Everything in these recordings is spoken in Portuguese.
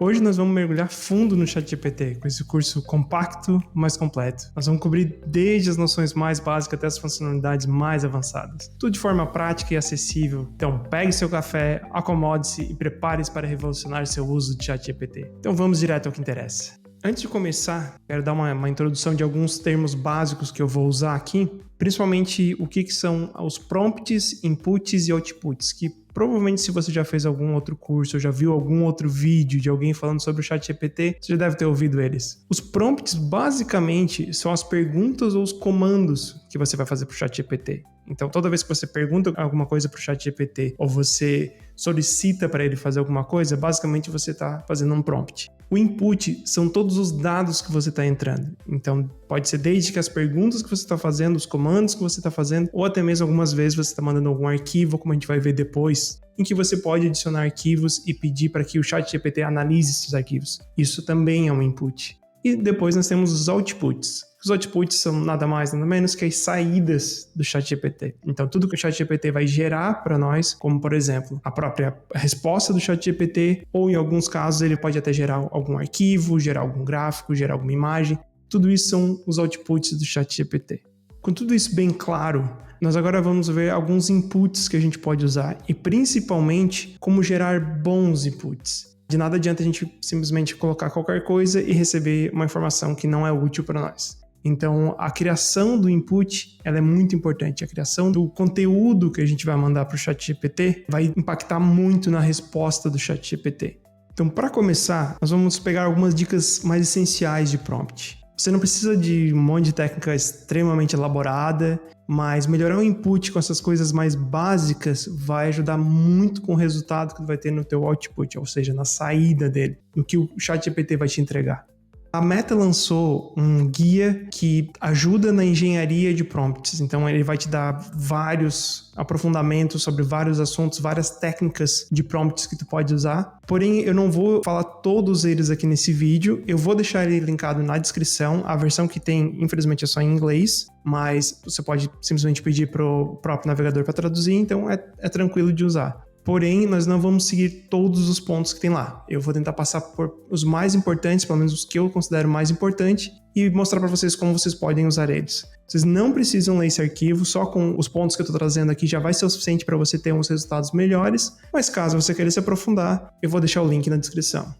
Hoje nós vamos mergulhar fundo no ChatGPT, com esse curso compacto, mas completo. Nós vamos cobrir desde as noções mais básicas até as funcionalidades mais avançadas. Tudo de forma prática e acessível. Então pegue seu café, acomode-se e prepare-se para revolucionar seu uso de ChatGPT. Então vamos direto ao que interessa. Antes de começar, quero dar uma introdução de alguns termos básicos que eu vou usar aqui, principalmente o que são os prompts, inputs e outputs, que provavelmente se você já fez algum outro curso ou já viu algum outro vídeo de alguém falando sobre o ChatGPT, você já deve ter ouvido eles. Os prompts basicamente são as perguntas ou os comandos que você vai fazer para o ChatGPT. Então, toda vez que você pergunta alguma coisa para o ChatGPT ou você solicita para ele fazer alguma coisa, basicamente você está fazendo um prompt. O input são todos os dados que você está entrando. Então, pode ser desde que as perguntas que você está fazendo, os comandos que você está fazendo, ou até mesmo algumas vezes você está mandando algum arquivo, como a gente vai ver depois, em que você pode adicionar arquivos e pedir para que o ChatGPT analise esses arquivos. Isso também é um input. E depois nós temos os outputs. Os outputs são nada mais, nada menos que as saídas do ChatGPT. Então, tudo que o ChatGPT vai gerar para nós, como, por exemplo, a própria resposta do ChatGPT, ou em alguns casos ele pode até gerar algum arquivo, gerar algum gráfico, gerar alguma imagem. Tudo isso são os outputs do ChatGPT. Com tudo isso bem claro, nós agora vamos ver alguns inputs que a gente pode usar e, principalmente, como gerar bons inputs. De nada adianta a gente simplesmente colocar qualquer coisa e receber uma informação que não é útil para nós. Então, a criação do input, ela é muito importante. A criação do conteúdo que a gente vai mandar para o ChatGPT vai impactar muito na resposta do ChatGPT. Então, para começar, nós vamos pegar algumas dicas mais essenciais de prompt. Você não precisa de um monte de técnica extremamente elaborada, mas melhorar o input com essas coisas mais básicas vai ajudar muito com o resultado que vai ter no teu output, ou seja, na saída dele, no que o ChatGPT vai te entregar. A Meta lançou um guia que ajuda na engenharia de prompts, então ele vai te dar vários aprofundamentos sobre vários assuntos, várias técnicas de prompts que tu pode usar. Porém, eu não vou falar todos eles aqui nesse vídeo, eu vou deixar ele linkado na descrição. A versão que tem, infelizmente, é só em inglês, mas você pode simplesmente pedir para o próprio navegador para traduzir, então é tranquilo de usar. Porém, nós não vamos seguir todos os pontos que tem lá. Eu vou tentar passar por os mais importantes, pelo menos os que eu considero mais importantes, e mostrar para vocês como vocês podem usar eles. Vocês não precisam ler esse arquivo, só com os pontos que eu estou trazendo aqui já vai ser o suficiente para você ter uns resultados melhores, mas caso você queira se aprofundar, eu vou deixar o link na descrição.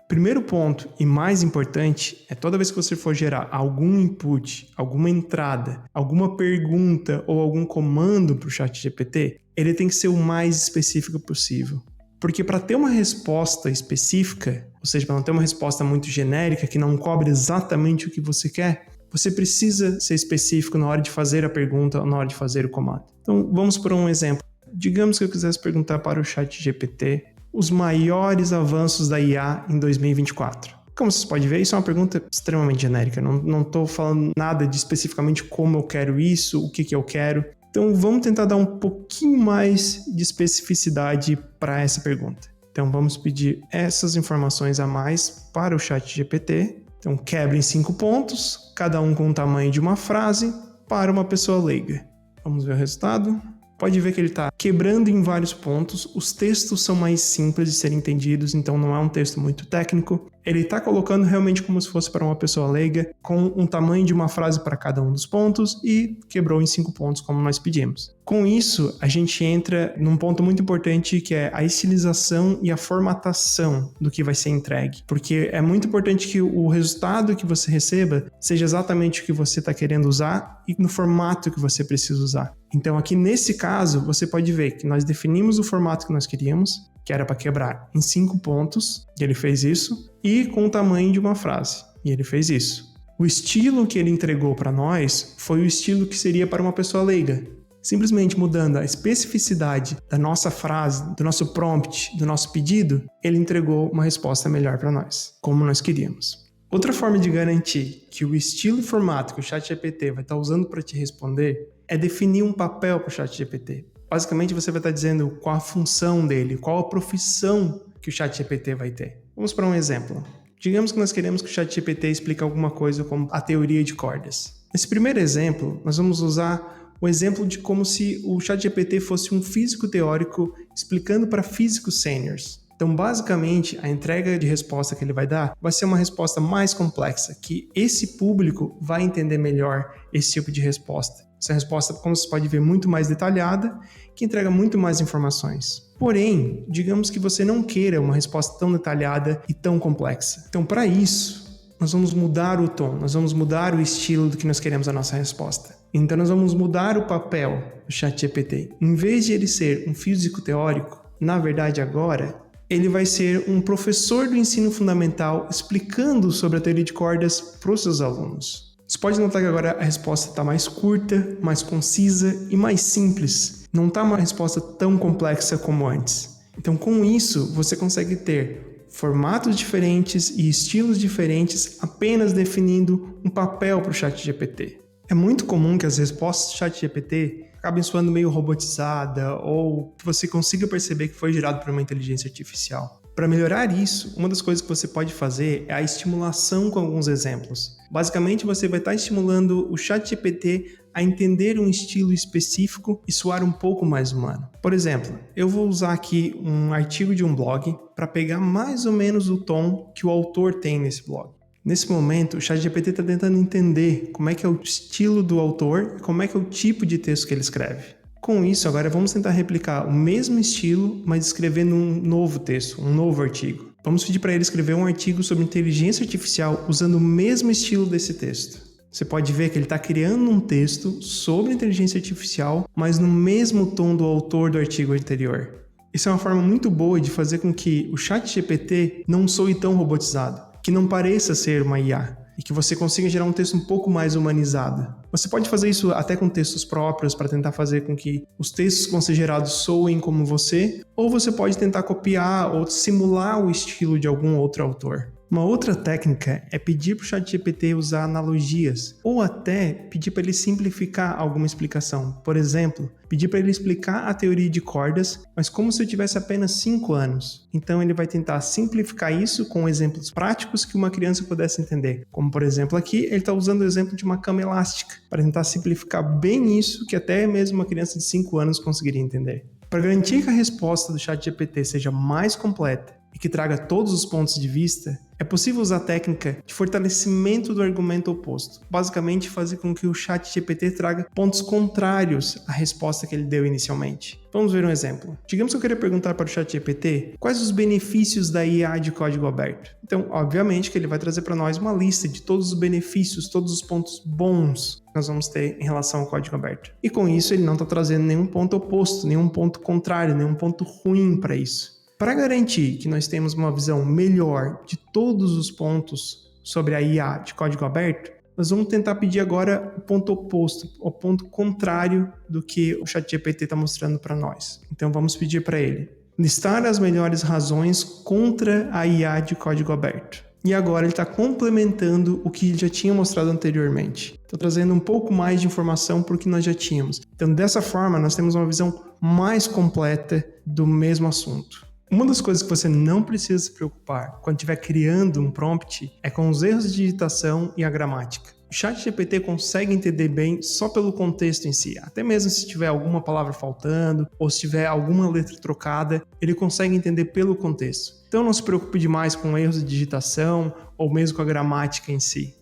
Primeiro ponto e mais importante é toda vez que você for gerar algum input, alguma entrada, alguma pergunta ou algum comando para o ChatGPT, ele tem que ser o mais específico possível. Porque para ter uma resposta específica, ou seja, para não ter uma resposta muito genérica que não cobre exatamente o que você quer, você precisa ser específico na hora de fazer a pergunta ou na hora de fazer o comando. Então vamos por um exemplo. Digamos que eu quisesse perguntar para o ChatGPT os maiores avanços da IA em 2024. Como vocês podem ver, isso é uma pergunta extremamente genérica. Não estou falando nada de especificamente como eu quero isso, o que eu quero. Então vamos tentar dar um pouquinho mais de especificidade para essa pergunta. Então vamos pedir essas informações a mais para o ChatGPT. Então quebra em 5 pontos, cada um com o tamanho de uma frase, para uma pessoa leiga. Vamos ver o resultado. Pode ver que ele está quebrando em vários pontos, os textos são mais simples de serem entendidos, então não é um texto muito técnico. Ele está colocando realmente como se fosse para uma pessoa leiga, com um tamanho de uma frase para cada um dos pontos e quebrou em 5 pontos, como nós pedimos. Com isso, a gente entra num ponto muito importante que é a estilização e a formatação do que vai ser entregue. Porque é muito importante que o resultado que você receba seja exatamente o que você está querendo usar e no formato que você precisa usar. Então aqui nesse caso, você pode ver que nós definimos o formato que nós queríamos, que era para quebrar em 5 pontos, e ele fez isso, e com o tamanho de uma frase, e ele fez isso. O estilo que ele entregou para nós foi o estilo que seria para uma pessoa leiga. Simplesmente mudando a especificidade da nossa frase, do nosso prompt, do nosso pedido, ele entregou uma resposta melhor para nós, como nós queríamos. Outra forma de garantir que o estilo e formato que o ChatGPT vai estar usando para te responder é definir um papel para o ChatGPT. Basicamente, você vai estar dizendo qual a função dele, qual a profissão que o ChatGPT vai ter. Vamos para um exemplo. Digamos que nós queremos que o ChatGPT explique alguma coisa como a teoria de cordas. Nesse primeiro exemplo, nós vamos usar o exemplo de como se o ChatGPT fosse um físico teórico explicando para físicos sêniors. Então, basicamente, a entrega de resposta que ele vai dar vai ser uma resposta mais complexa, que esse público vai entender melhor esse tipo de resposta. Essa resposta, como você pode ver, muito mais detalhada, que entrega muito mais informações. Porém, digamos que você não queira uma resposta tão detalhada e tão complexa. Então, para isso, nós vamos mudar o tom, nós vamos mudar o estilo do que nós queremos a nossa resposta. Então, nós vamos mudar o papel do ChatGPT. Em vez de ele ser um físico teórico, na verdade agora, ele vai ser um professor do ensino fundamental explicando sobre a teoria de cordas para os seus alunos. Você pode notar que agora a resposta está mais curta, mais concisa e mais simples. Não está uma resposta tão complexa como antes. Então, com isso, você consegue ter formatos diferentes e estilos diferentes apenas definindo um papel para o ChatGPT. É muito comum que as respostas do ChatGPT acabem soando meio robotizada ou que você consiga perceber que foi gerado por uma inteligência artificial. Para melhorar isso, uma das coisas que você pode fazer é a estimulação com alguns exemplos. Basicamente, você vai estar estimulando o ChatGPT a entender um estilo específico e soar um pouco mais humano. Por exemplo, eu vou usar aqui um artigo de um blog para pegar mais ou menos o tom que o autor tem nesse blog. Nesse momento, o ChatGPT está tentando entender como é que é o estilo do autor e como é que é o tipo de texto que ele escreve. Com isso, agora vamos tentar replicar o mesmo estilo, mas escrevendo um novo texto, um novo artigo. Vamos pedir para ele escrever um artigo sobre inteligência artificial usando o mesmo estilo desse texto. Você pode ver que ele está criando um texto sobre inteligência artificial, mas no mesmo tom do autor do artigo anterior. Isso é uma forma muito boa de fazer com que o ChatGPT não soe tão robotizado, que não pareça ser uma IA e que você consiga gerar um texto um pouco mais humanizado. Você pode fazer isso até com textos próprios para tentar fazer com que os textos que vão ser gerados soem como você, ou você pode tentar copiar ou simular o estilo de algum outro autor. Uma outra técnica é pedir para o ChatGPT usar analogias ou até pedir para ele simplificar alguma explicação. Por exemplo, pedir para ele explicar a teoria de cordas, mas como se eu tivesse apenas 5 anos. Então ele vai tentar simplificar isso com exemplos práticos que uma criança pudesse entender. Como por exemplo aqui, ele está usando o exemplo de uma cama elástica para tentar simplificar bem isso que até mesmo uma criança de 5 anos conseguiria entender. Para garantir que a resposta do ChatGPT seja mais completa e que traga todos os pontos de vista, é possível usar a técnica de fortalecimento do argumento oposto. Basicamente, fazer com que o ChatGPT traga pontos contrários à resposta que ele deu inicialmente. Vamos ver um exemplo. Digamos que eu queria perguntar para o ChatGPT quais os benefícios da IA de código aberto. Então, obviamente que ele vai trazer para nós uma lista de todos os benefícios, todos os pontos bons que nós vamos ter em relação ao código aberto. E com isso, ele não está trazendo nenhum ponto oposto, nenhum ponto contrário, nenhum ponto ruim para isso. Para garantir que nós temos uma visão melhor de todos os pontos sobre a IA de código aberto, nós vamos tentar pedir agora o ponto oposto, o ponto contrário do que o ChatGPT está mostrando para nós. Então vamos pedir para ele listar as melhores razões contra a IA de código aberto. E agora ele está complementando o que ele já tinha mostrado anteriormente. Está trazendo um pouco mais de informação para o que nós já tínhamos. Então dessa forma nós temos uma visão mais completa do mesmo assunto. Uma das coisas que você não precisa se preocupar quando estiver criando um prompt é com os erros de digitação e a gramática. O ChatGPT consegue entender bem só pelo contexto em si. Até mesmo se tiver alguma palavra faltando ou se tiver alguma letra trocada, ele consegue entender pelo contexto. Então não se preocupe demais com erros de digitação ou mesmo com a gramática em si.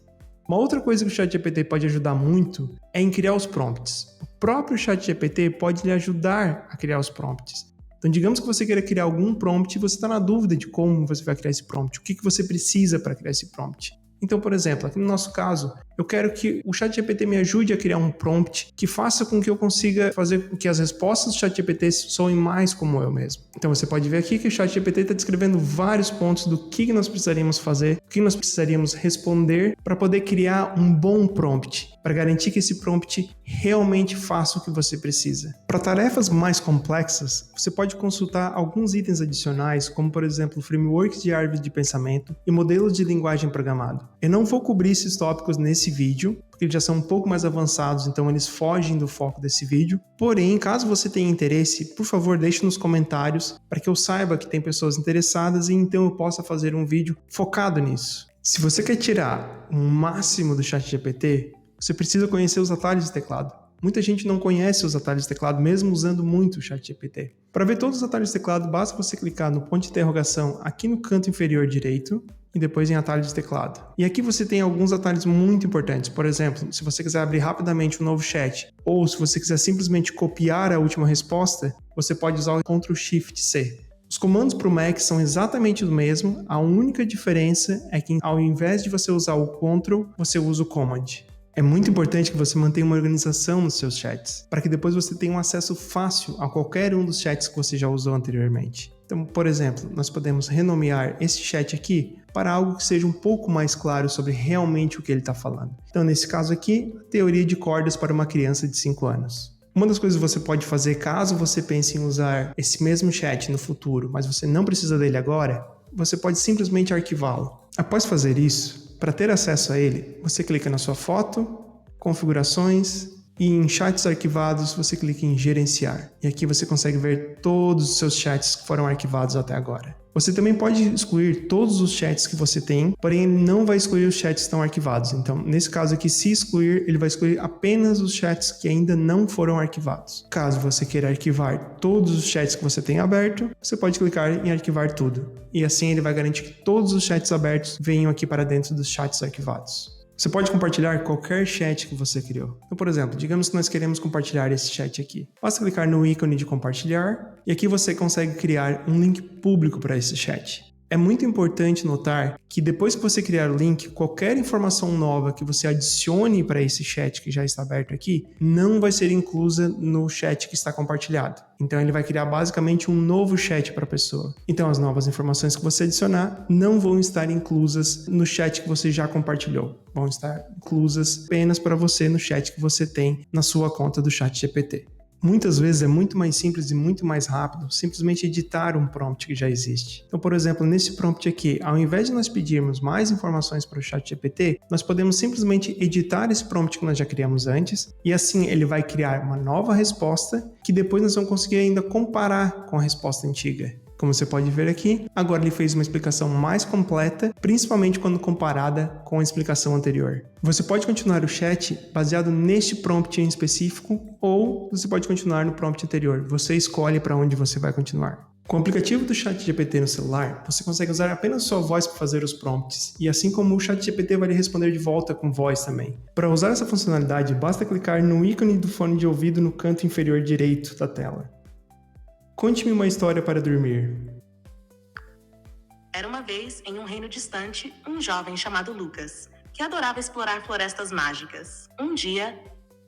Uma outra coisa que o ChatGPT pode ajudar muito é em criar os prompts. O próprio ChatGPT pode lhe ajudar a criar os prompts. Então, digamos que você queira criar algum prompt e você está na dúvida de como você vai criar esse prompt, o que você precisa para criar esse prompt. Então, por exemplo, aqui no nosso caso, eu quero que o ChatGPT me ajude a criar um prompt que faça com que eu consiga fazer com que as respostas do ChatGPT soem mais como eu mesmo. Então, você pode ver aqui que o ChatGPT está descrevendo vários pontos do que nós precisaríamos fazer, o que nós precisaríamos responder para poder criar um bom prompt, para garantir que esse prompt realmente faça o que você precisa. Para tarefas mais complexas, você pode consultar alguns itens adicionais, como por exemplo, frameworks de árvore de pensamento e modelos de linguagem programado. Eu não vou cobrir esses tópicos nesse vídeo, porque eles já são um pouco mais avançados, então eles fogem do foco desse vídeo. Porém, caso você tenha interesse, por favor, deixe nos comentários para que eu saiba que tem pessoas interessadas e então eu possa fazer um vídeo focado nisso. Se você quer tirar o máximo do ChatGPT, você precisa conhecer os atalhos de teclado. Muita gente não conhece os atalhos de teclado, mesmo usando muito o ChatGPT. Para ver todos os atalhos de teclado, basta você clicar no ponto de interrogação aqui no canto inferior direito e depois em atalhos de teclado. E aqui você tem alguns atalhos muito importantes. Por exemplo, se você quiser abrir rapidamente um novo chat, ou se você quiser simplesmente copiar a última resposta, você pode usar o Ctrl+Shift+C. Os comandos para o Mac são exatamente o mesmo, a única diferença é que ao invés de você usar o Ctrl, você usa o Command. É muito importante que você mantenha uma organização nos seus chats, para que depois você tenha um acesso fácil a qualquer um dos chats que você já usou anteriormente. Então, por exemplo, nós podemos renomear esse chat aqui para algo que seja um pouco mais claro sobre realmente o que ele está falando. Então, nesse caso aqui, teoria de cordas para uma criança de 5 anos. Uma das coisas que você pode fazer caso você pense em usar esse mesmo chat no futuro, mas você não precisa dele agora, você pode simplesmente arquivá-lo. Após fazer isso, para ter acesso a ele, você clica na sua foto, configurações e em chats arquivados você clica em gerenciar. E aqui você consegue ver todos os seus chats que foram arquivados até agora. Você também pode excluir todos os chats que você tem, porém ele não vai excluir os chats que estão arquivados. Então, nesse caso aqui, se excluir, ele vai excluir apenas os chats que ainda não foram arquivados. Caso você queira arquivar todos os chats que você tem aberto, você pode clicar em arquivar tudo. E assim ele vai garantir que todos os chats abertos venham aqui para dentro dos chats arquivados. Você pode compartilhar qualquer chat que você criou. Então, por exemplo, digamos que nós queremos compartilhar esse chat aqui. Basta clicar no ícone de compartilhar e aqui você consegue criar um link público para esse chat. É muito importante notar que depois que você criar o link, qualquer informação nova que você adicione para esse chat que já está aberto aqui, não vai ser inclusa no chat que está compartilhado. Então ele vai criar basicamente um novo chat para a pessoa. Então as novas informações que você adicionar não vão estar inclusas no chat que você já compartilhou. Vão estar inclusas apenas para você no chat que você tem na sua conta do ChatGPT. Muitas vezes é muito mais simples e muito mais rápido simplesmente editar um prompt que já existe. Então, por exemplo, nesse prompt aqui, ao invés de nós pedirmos mais informações para o ChatGPT, nós podemos simplesmente editar esse prompt que nós já criamos antes e assim ele vai criar uma nova resposta que depois nós vamos conseguir ainda comparar com a resposta antiga. Como você pode ver aqui, agora ele fez uma explicação mais completa, principalmente quando comparada com a explicação anterior. Você pode continuar o chat baseado neste prompt em específico ou você pode continuar no prompt anterior. Você escolhe para onde você vai continuar. Com o aplicativo do ChatGPT no celular, você consegue usar apenas sua voz para fazer os prompts, e assim como o ChatGPT vai lhe responder de volta com voz também. Para usar essa funcionalidade, basta clicar no ícone do fone de ouvido no canto inferior direito da tela. Conte-me uma história para dormir. Era uma vez, em um reino distante, um jovem chamado Lucas, que adorava explorar florestas mágicas. Um dia...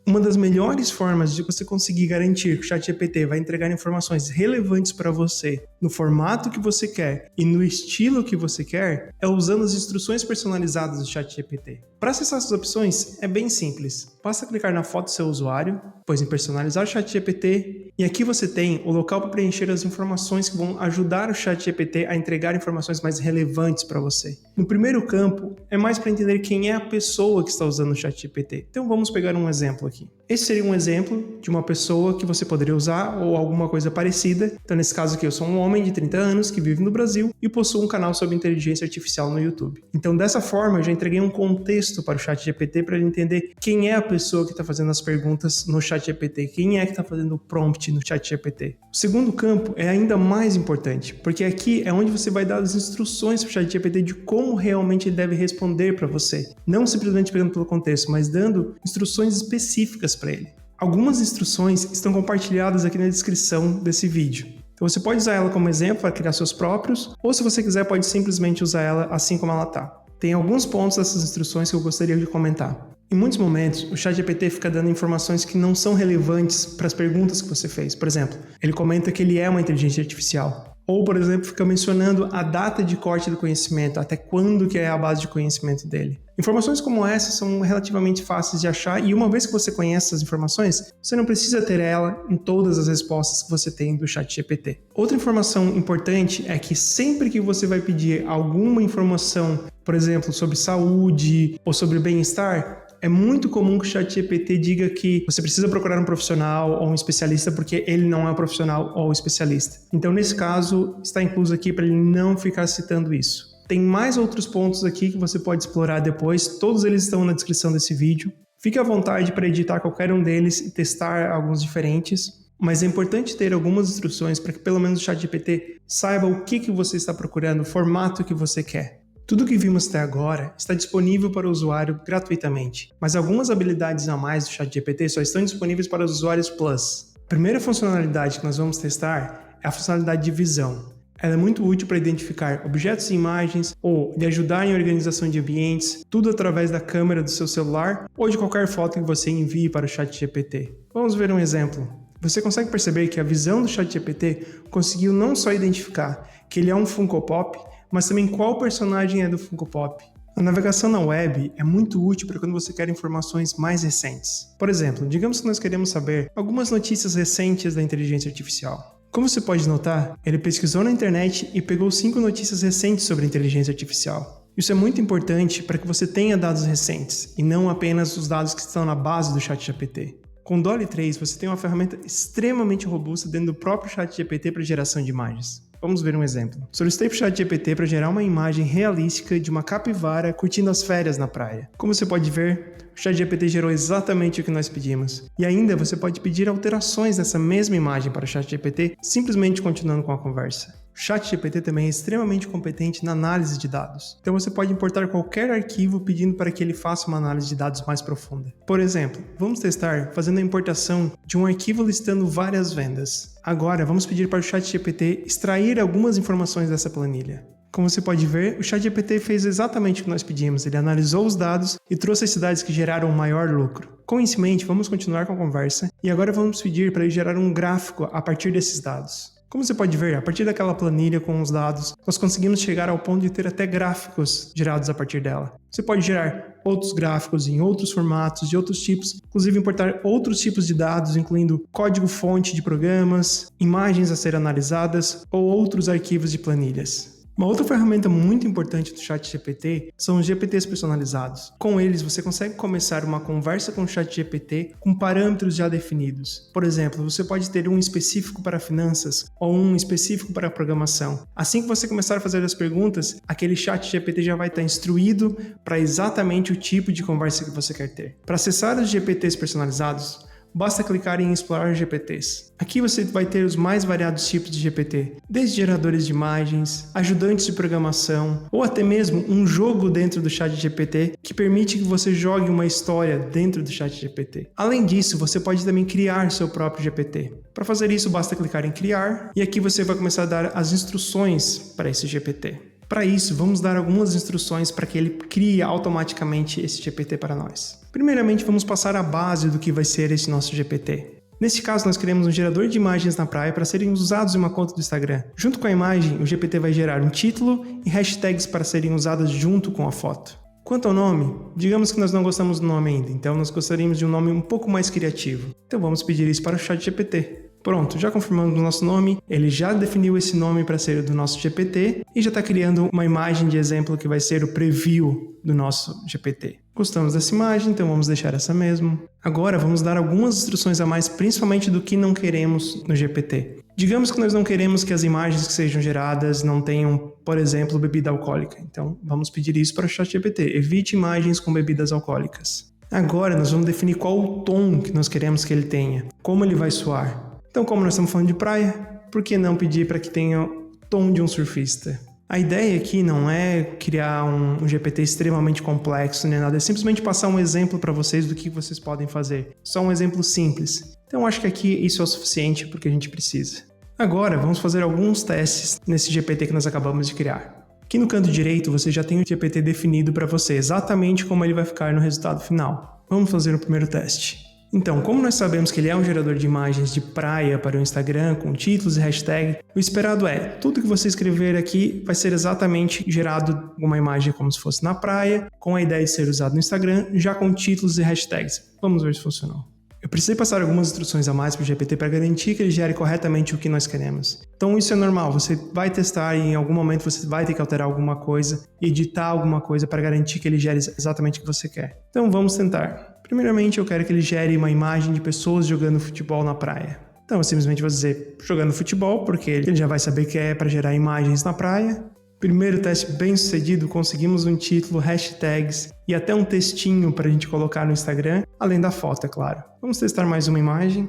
Uma das melhores formas de você conseguir garantir que o ChatGPT vai entregar informações relevantes para você, no formato que você quer e no estilo que você quer, é usando as instruções personalizadas do ChatGPT. Para acessar essas opções, é bem simples. Basta clicar na foto do seu usuário, depois em personalizar o ChatGPT, e aqui você tem o local para preencher as informações que vão ajudar o ChatGPT a entregar informações mais relevantes para você. No primeiro campo, é mais para entender quem é a pessoa que está usando o ChatGPT. Então vamos pegar um exemplo aqui. Esse seria um exemplo de uma pessoa que você poderia usar ou alguma coisa parecida. Então nesse caso aqui eu sou um homem de 30 anos que vive no Brasil e possuo um canal sobre inteligência artificial no YouTube. Então dessa forma eu já entreguei um contexto para o ChatGPT para ele entender quem é a pessoa que está fazendo as perguntas no ChatGPT, quem é que está fazendo o prompt no ChatGPT. O segundo campo é ainda mais importante, porque aqui é onde você vai dar as instruções para o ChatGPT de como realmente ele deve responder para você. Não simplesmente pegando pelo contexto, mas dando instruções específicas para ele. Algumas instruções estão compartilhadas aqui na descrição desse vídeo. Então você pode usar ela como exemplo para criar seus próprios, ou se você quiser pode simplesmente usar ela assim como ela está. Tem alguns pontos dessas instruções que eu gostaria de comentar. Em muitos momentos, o ChatGPT fica dando informações que não são relevantes para as perguntas que você fez. Por exemplo, ele comenta que ele é uma inteligência artificial. Ou, por exemplo, fica mencionando a data de corte do conhecimento, até quando que é a base de conhecimento dele. Informações como essas são relativamente fáceis de achar e uma vez que você conhece essas informações, você não precisa ter ela em todas as respostas que você tem do ChatGPT. Outra informação importante é que sempre que você vai pedir alguma informação, por exemplo, sobre saúde ou sobre bem-estar, é muito comum que o ChatGPT diga que você precisa procurar um profissional ou um especialista porque ele não é um profissional ou especialista. Então, nesse caso, está incluso aqui para ele não ficar citando isso. Tem mais outros pontos aqui que você pode explorar depois, todos eles estão na descrição desse vídeo. Fique à vontade para editar qualquer um deles e testar alguns diferentes, mas é importante ter algumas instruções para que pelo menos o ChatGPT saiba o que você está procurando, o formato que você quer. Tudo que vimos até agora está disponível para o usuário gratuitamente, mas algumas habilidades a mais do ChatGPT só estão disponíveis para os usuários Plus. A primeira funcionalidade que nós vamos testar é a funcionalidade de visão. Ela é muito útil para identificar objetos e imagens ou lhe ajudar em organização de ambientes, tudo através da câmera do seu celular ou de qualquer foto que você envie para o ChatGPT. Vamos ver um exemplo. Você consegue perceber que a visão do ChatGPT conseguiu não só identificar que ele é um Funko Pop, mas também qual personagem é do Funko Pop. A navegação na web é muito útil para quando você quer informações mais recentes. Por exemplo, digamos que nós queremos saber algumas notícias recentes da inteligência artificial. Como você pode notar, ele pesquisou na internet e pegou 5 notícias recentes sobre inteligência artificial. Isso é muito importante para que você tenha dados recentes e não apenas os dados que estão na base do ChatGPT. Com o DALL-E 3, você tem uma ferramenta extremamente robusta dentro do próprio ChatGPT para geração de imagens. Vamos ver um exemplo. Solicitei para o ChatGPT para gerar uma imagem realística de uma capivara curtindo as férias na praia. Como você pode ver, o ChatGPT gerou exatamente o que nós pedimos. E ainda você pode pedir alterações nessa mesma imagem para o ChatGPT, simplesmente continuando com a conversa. O ChatGPT também é extremamente competente na análise de dados. Então você pode importar qualquer arquivo pedindo para que ele faça uma análise de dados mais profunda. Por exemplo, vamos testar fazendo a importação de um arquivo listando várias vendas. Agora vamos pedir para o ChatGPT extrair algumas informações dessa planilha. Como você pode ver, o ChatGPT fez exatamente o que nós pedimos. Ele analisou os dados e trouxe as cidades que geraram o maior lucro. Com isso em mente, vamos continuar com a conversa e agora vamos pedir para ele gerar um gráfico a partir desses dados. Como você pode ver, a partir daquela planilha com os dados, nós conseguimos chegar ao ponto de ter até gráficos gerados a partir dela. Você pode gerar outros gráficos em outros formatos, de outros tipos, inclusive importar outros tipos de dados, incluindo código-fonte de programas, imagens a ser analisadas ou outros arquivos de planilhas. Uma outra ferramenta muito importante do ChatGPT são os GPTs personalizados. Com eles, você consegue começar uma conversa com o ChatGPT com parâmetros já definidos. Por exemplo, você pode ter um específico para finanças ou um específico para programação. Assim que você começar a fazer as perguntas, aquele ChatGPT já vai estar instruído para exatamente o tipo de conversa que você quer ter. Para acessar os GPTs personalizados, basta clicar em Explorar GPTs. Aqui você vai ter os mais variados tipos de GPT, desde geradores de imagens, ajudantes de programação, ou até mesmo um jogo dentro do ChatGPT que permite que você jogue uma história dentro do ChatGPT. Além disso, você pode também criar seu próprio GPT. Para fazer isso, basta clicar em Criar, e aqui você vai começar a dar as instruções para esse GPT. Para isso, vamos dar algumas instruções para que ele crie automaticamente esse GPT para nós. Primeiramente, vamos passar a base do que vai ser esse nosso GPT. Neste caso, nós queremos um gerador de imagens na praia para serem usados em uma conta do Instagram. Junto com a imagem, o GPT vai gerar um título e hashtags para serem usadas junto com a foto. Quanto ao nome, digamos que nós não gostamos do nome ainda, então nós gostaríamos de um nome um pouco mais criativo. Então vamos pedir isso para o ChatGPT. Pronto, já confirmamos o nosso nome, ele já definiu esse nome para ser do nosso GPT e já está criando uma imagem de exemplo que vai ser o preview do nosso GPT. Gostamos dessa imagem, então vamos deixar essa mesmo. Agora vamos dar algumas instruções a mais, principalmente do que não queremos no GPT. Digamos que nós não queremos que as imagens que sejam geradas não tenham, por exemplo, bebida alcoólica. Então vamos pedir isso para o ChatGPT. Evite imagens com bebidas alcoólicas. Agora nós vamos definir qual o tom que nós queremos que ele tenha, como ele vai soar. Então, como nós estamos falando de praia, por que não pedir para que tenha o tom de um surfista? A ideia aqui não é criar um GPT extremamente complexo nem nada, é simplesmente passar um exemplo para vocês do que vocês podem fazer. Só um exemplo simples. Então, acho que aqui isso é o suficiente porque a gente precisa. Agora, vamos fazer alguns testes nesse GPT que nós acabamos de criar. Aqui no canto direito, você já tem o GPT definido para você, exatamente como ele vai ficar no resultado final. Vamos fazer o primeiro teste. Então, como nós sabemos que ele é um gerador de imagens de praia para o Instagram, com títulos e hashtag, o esperado é, tudo que você escrever aqui vai ser exatamente gerado uma imagem como se fosse na praia, com a ideia de ser usado no Instagram, já com títulos e hashtags. Vamos ver se funcionou. Eu precisei passar algumas instruções a mais para o GPT para garantir que ele gere corretamente o que nós queremos. Então isso é normal, você vai testar e em algum momento você vai ter que alterar alguma coisa, editar alguma coisa para garantir que ele gere exatamente o que você quer. Então vamos tentar. Primeiramente, eu quero que ele gere uma imagem de pessoas jogando futebol na praia. Então, eu simplesmente vou dizer jogando futebol, porque ele já vai saber que é para gerar imagens na praia. Primeiro teste bem sucedido, conseguimos um título, hashtags e até um textinho para a gente colocar no Instagram, além da foto, é claro. Vamos testar mais uma imagem.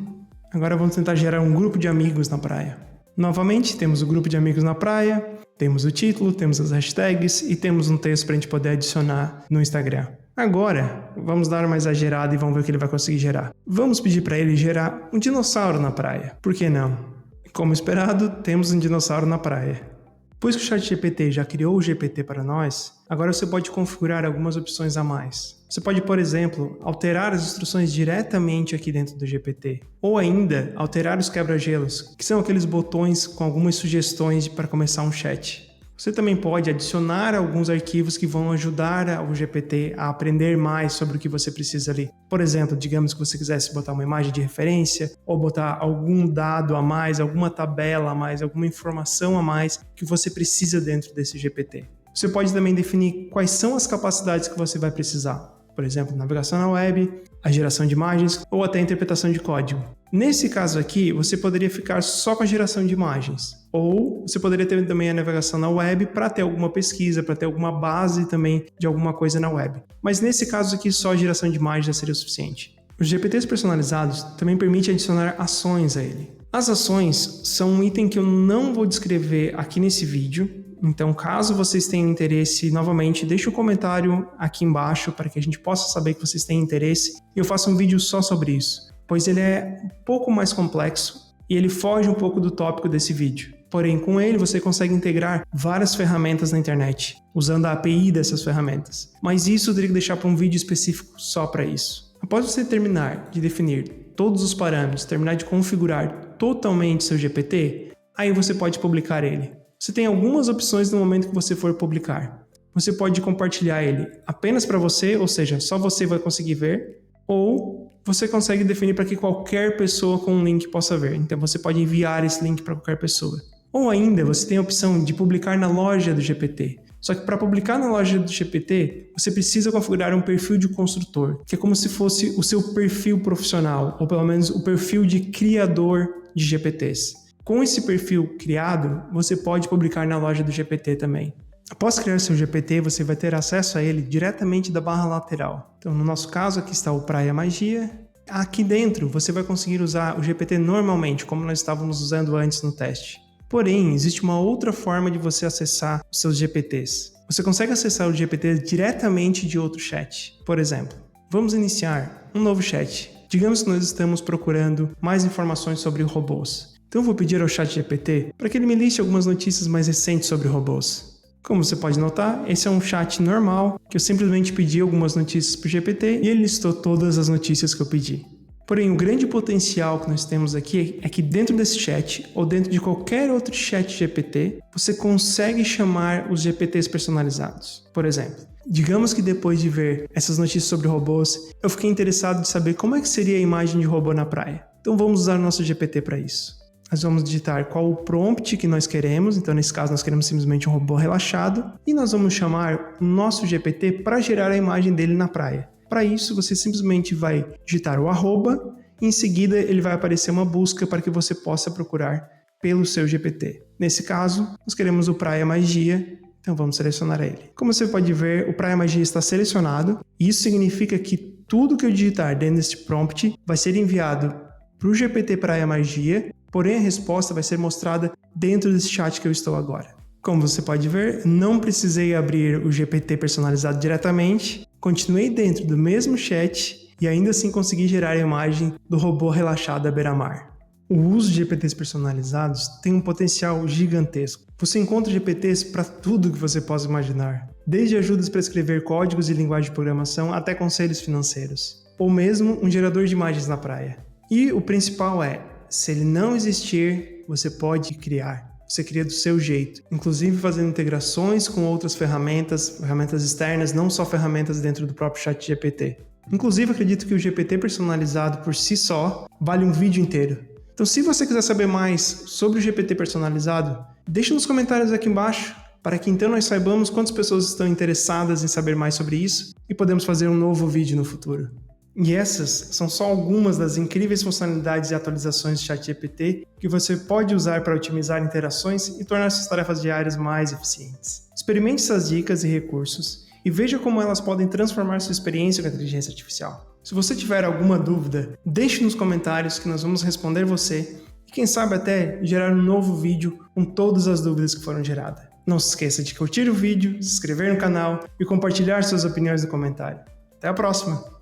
Agora vamos tentar gerar um grupo de amigos na praia. Novamente, temos o grupo de amigos na praia, temos o título, temos as hashtags e temos um texto para a gente poder adicionar no Instagram. Agora, vamos dar uma exagerada e vamos ver o que ele vai conseguir gerar. Vamos pedir para ele gerar um dinossauro na praia. Por que não? Como esperado, temos um dinossauro na praia. Depois que o ChatGPT já criou o GPT para nós, agora você pode configurar algumas opções a mais. Você pode, por exemplo, alterar as instruções diretamente aqui dentro do GPT, ou ainda alterar os quebra-gelos, que são aqueles botões com algumas sugestões para começar um chat. Você também pode adicionar alguns arquivos que vão ajudar o GPT a aprender mais sobre o que você precisa ali. Por exemplo, digamos que você quisesse botar uma imagem de referência ou botar algum dado a mais, alguma tabela a mais, alguma informação a mais que você precisa dentro desse GPT. Você pode também definir quais são as capacidades que você vai precisar. Por exemplo, navegação na web, a geração de imagens ou até a interpretação de código. Nesse caso aqui, você poderia ficar só com a geração de imagens. Ou você poderia ter também a navegação na web para ter alguma pesquisa, para ter alguma base também de alguma coisa na web. Mas nesse caso aqui, só a geração de imagens já seria o suficiente. Os GPTs personalizados também permitem adicionar ações a ele. As ações são um item que eu não vou descrever aqui nesse vídeo. Então, caso vocês tenham interesse, novamente, deixe um comentário aqui embaixo para que a gente possa saber que vocês têm interesse e eu faço um vídeo só sobre isso, pois ele é um pouco mais complexo e ele foge um pouco do tópico desse vídeo. Porém, com ele você consegue integrar várias ferramentas na internet, usando a API dessas ferramentas. Mas isso eu teria que deixar para um vídeo específico só para isso. Após você terminar de definir todos os parâmetros, terminar de configurar totalmente seu GPT, aí você pode publicar ele. Você tem algumas opções no momento que você for publicar. Você pode compartilhar ele apenas para você, ou seja, só você vai conseguir ver, ou você consegue definir para que qualquer pessoa com um link possa ver. Então você pode enviar esse link para qualquer pessoa. Ou ainda, você tem a opção de publicar na loja do GPT. Só que para publicar na loja do GPT, você precisa configurar um perfil de construtor, que é como se fosse o seu perfil profissional, ou pelo menos o perfil de criador de GPTs. Com esse perfil criado, você pode publicar na loja do GPT também. Após criar seu GPT, você vai ter acesso a ele diretamente da barra lateral. Então, no nosso caso, aqui está o Praia Magia. Aqui dentro, você vai conseguir usar o GPT normalmente, como nós estávamos usando antes no teste. Porém, existe uma outra forma de você acessar os seus GPTs. Você consegue acessar o GPT diretamente de outro chat. Por exemplo, vamos iniciar um novo chat. Digamos que nós estamos procurando mais informações sobre robôs. Então eu vou pedir ao ChatGPT para que ele me liste algumas notícias mais recentes sobre robôs. Como você pode notar, esse é um chat normal, que eu simplesmente pedi algumas notícias para o GPT e ele listou todas as notícias que eu pedi. Porém, o grande potencial que nós temos aqui é que dentro desse chat, ou dentro de qualquer outro chat GPT, você consegue chamar os GPTs personalizados. Por exemplo, digamos que depois de ver essas notícias sobre robôs, eu fiquei interessado em saber como é que seria a imagem de robô na praia. Então vamos usar o nosso GPT para isso. Nós vamos digitar qual o prompt que nós queremos, então nesse caso nós queremos simplesmente um robô relaxado, e nós vamos chamar o nosso GPT para gerar a imagem dele na praia. Para isso, você simplesmente vai digitar o arroba, e em seguida ele vai aparecer uma busca para que você possa procurar pelo seu GPT. Nesse caso, nós queremos o Praia Magia, então vamos selecionar ele. Como você pode ver, o Praia Magia está selecionado, e isso significa que tudo que eu digitar dentro deste prompt vai ser enviado para o GPT Praia Magia, porém a resposta vai ser mostrada dentro desse chat que eu estou agora. Como você pode ver, não precisei abrir o GPT personalizado diretamente, continuei dentro do mesmo chat e ainda assim consegui gerar a imagem do robô relaxado à beira-mar. O uso de GPTs personalizados tem um potencial gigantesco. Você encontra GPTs para tudo que você possa imaginar, desde ajudas para escrever códigos e linguagem de programação até conselhos financeiros, ou mesmo um gerador de imagens na praia. E o principal é, se ele não existir, você pode criar. Você cria do seu jeito, inclusive fazendo integrações com outras ferramentas externas, não só ferramentas dentro do próprio ChatGPT. Inclusive, acredito que o GPT personalizado por si só vale um vídeo inteiro. Então, se você quiser saber mais sobre o GPT personalizado, deixa nos comentários aqui embaixo, para que então nós saibamos quantas pessoas estão interessadas em saber mais sobre isso e podemos fazer um novo vídeo no futuro. E essas são só algumas das incríveis funcionalidades e atualizações do ChatGPT que você pode usar para otimizar interações e tornar suas tarefas diárias mais eficientes. Experimente essas dicas e recursos e veja como elas podem transformar sua experiência com a inteligência artificial. Se você tiver alguma dúvida, deixe nos comentários que nós vamos responder você e quem sabe até gerar um novo vídeo com todas as dúvidas que foram geradas. Não se esqueça de curtir o vídeo, se inscrever no canal e compartilhar suas opiniões no comentário. Até a próxima!